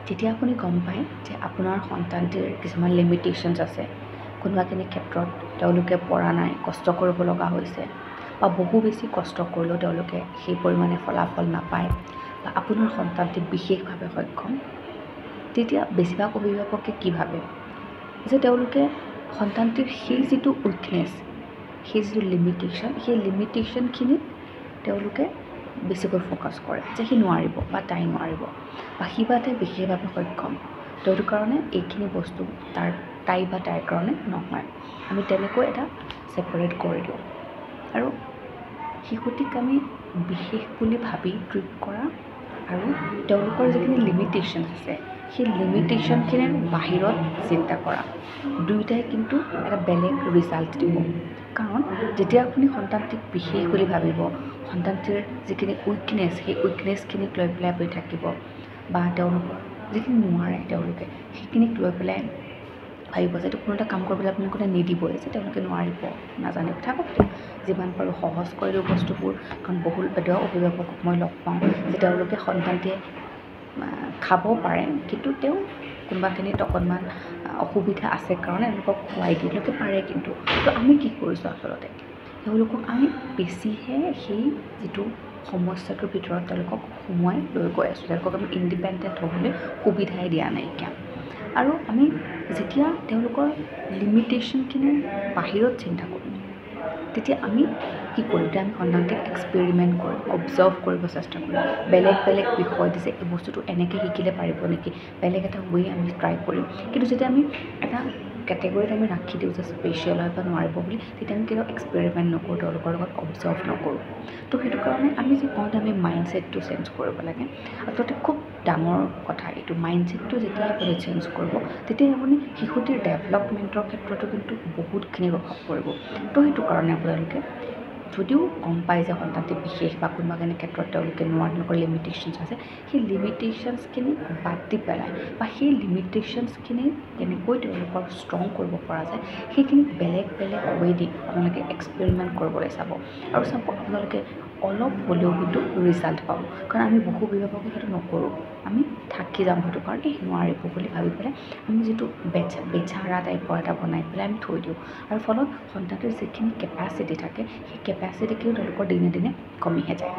যেতিয়া আপুনি গম পায় যে আপোনাৰ সন্তানটিৰ কিছুমান লিমিটেশ্যনছ আছে, কোনোবাখিনি ক্ষেত্ৰত তেওঁলোকে পৰা নাই, কষ্ট কৰিব লগা হৈছে বা বহু বেছি কষ্ট কৰিলেও তেওঁলোকে সেই পৰিমাণে ফলাফল নাপায় বা আপোনাৰ সন্তানটি বিশেষভাৱে সক্ষম, তেতিয়া বেছিভাগ অভিভাৱকে কি ভাবে যে তেওঁলোকে সন্তানটিৰ সেই যিটো উইকনেছ, সেই যিটো লিমিটেশ্যন, সেই লিমিটেশ্যনখিনিত তেওঁলোকে বেছিকৈ ফ'কাছ কৰে যে সি নোৱাৰিব বা তাই নোৱাৰিব বা সি বা তাই বিশেষভাৱে সক্ষম, তো সেইটো কাৰণে এইখিনি বস্তু তাই বা তাইৰ কাৰণে নহয়। আমি তেনেকৈ এটা ছেপাৰেট কৰি দিওঁ আৰু শিশুটিক আমি বিশেষ বুলি ভাবি ট্ৰিট কৰা আৰু তেওঁলোকৰ যিখিনি লিমিটেশ্যনছ আছে সেই লিমিটেশ্যনখিনিৰ বাহিৰত চিন্তা কৰা, দুয়োটাই কিন্তু এটা বেলেগ ৰিজাল্ট দিব। কাৰণ যেতিয়া আপুনি সন্তানটিক বিশেষ বুলি ভাবিব, সন্তানটিৰ যিখিনি উইকনেছ সেই উইকনেছখিনিক লৈ পেলাই আপুনি থাকিব বা তেওঁলোকৰ যিখিনি নোৱাৰে তেওঁলোকে সেইখিনিক লৈ পেলাই ভাবিব যে এইটো কোনো এটা কাম কৰিবলৈ আপুনি কোনে নিদিবই, যে তেওঁলোকে নোৱাৰিব, নাজানে, থাকক দিয়া, যিমান পাৰোঁ সহজ কৰি দিওঁ বস্তুবোৰ। কাৰণ বহুল এতিয়াও অভিভাৱকক মই লগ পাওঁ যে তেওঁলোকে সন্তানটিয়ে খাব পাৰে কিন্তু তেওঁ কোনোবাখিনিত অকণমান অসুবিধা আছে কাৰণে তেওঁলোকক খুৱাই দিয়ে, তেওঁলোকে পাৰে কিন্তু। তো আমি কি কৰিছোঁ আচলতে, তেওঁলোকক আমি বেছিহে সেই যিটো সমস্যাটোৰ ভিতৰত তেওঁলোকক সোমোৱাই লৈ গৈ আছোঁ, তেওঁলোকক আমি ইণ্ডিপেণ্ডেণ্ট হ'বলৈ সুবিধাই দিয়া নাইকিয়া। আৰু আমি যেতিয়া তেওঁলোকৰ লিমিটেশ্যনখিনিৰ বাহিৰত চিন্তা কৰিম, তেতিয়া আমি কি কৰিম, তেতিয়া আমি সন্তানটিক এক্সপেৰিমেণ্ট কৰিম, অবজাৰ্ভ কৰিব চেষ্টা কৰিম, বেলেগ বেলেগ বিষয় দিছে এই বস্তুটো এনেকৈ শিকিলে পাৰিব নেকি, বেলেগ এটা ৱে আমি ট্ৰাই কৰিম। কিন্তু যেতিয়া আমি এটা কেটেগৰীত আমি ৰাখি দিওঁ যে স্পেচিয়েল হয় বা নোৱাৰিব বুলি, তেতিয়া আমি কেতিয়াও এক্সপেৰিমেণ্ট নকৰোঁ, তেওঁলোকৰ লগত অবজাৰ্ভ নকৰোঁ। তো সেইটো কাৰণে আমি যে কওঁ যে আমি মাইণ্ডছেটটো চেঞ্জ কৰিব লাগে, আচলতে খুব ডাঙৰ কথা এইটো। মাইণ্ডছেটটো যেতিয়া আপুনি চেঞ্জ কৰিব তেতিয়া আপুনি শিশুটিৰ ডেভেলপমেণ্টৰ ক্ষেত্ৰতো কিন্তু বহুতখিনি প্ৰভাৱ পৰিব। তো সেইটো কাৰণে আপোনালোকে যদিও গম পায় যে সন্তানটি বিশেষ বা কোনোবাখিনি ক্ষেত্ৰত তেওঁলোকে নোৱাৰা, তেওঁলোকৰ লিমিটেশ্যনছ আছে, সেই লিমিটেশ্যনছখিনি বাদ দি পেলাই বা সেই লিমিটেশ্যনছখিনি কেনেকৈ তেওঁলোকৰ ষ্ট্ৰং কৰিব পৰা যায় সেইখিনি বেলেগ বেলেগ ৱে দি আপোনালোকে এক্সপেৰিমেণ্ট কৰিবলৈ চাব। আৰু চাব আপোনালোকে অলপ হ'লেও কিন্তু ৰিজাল্ট পাব। কাৰণ আমি বহু অভিভাৱকে সেইটো নকৰোঁ, আমি থাকি যাম সেইটো কাৰণ এই নোৱাৰিব বুলি ভাবি পেলাই আমি যিটো বেচাৰা টাইপৰ এটা বনাই পেলাই আমি থৈ দিওঁ, আৰু ফলত সন্তানটোৰ যিখিনি কেপাচিটি থাকে সেই কেপাচিটিখিনিও তেওঁলোকৰ দিনে দিনে কমিহে যায়।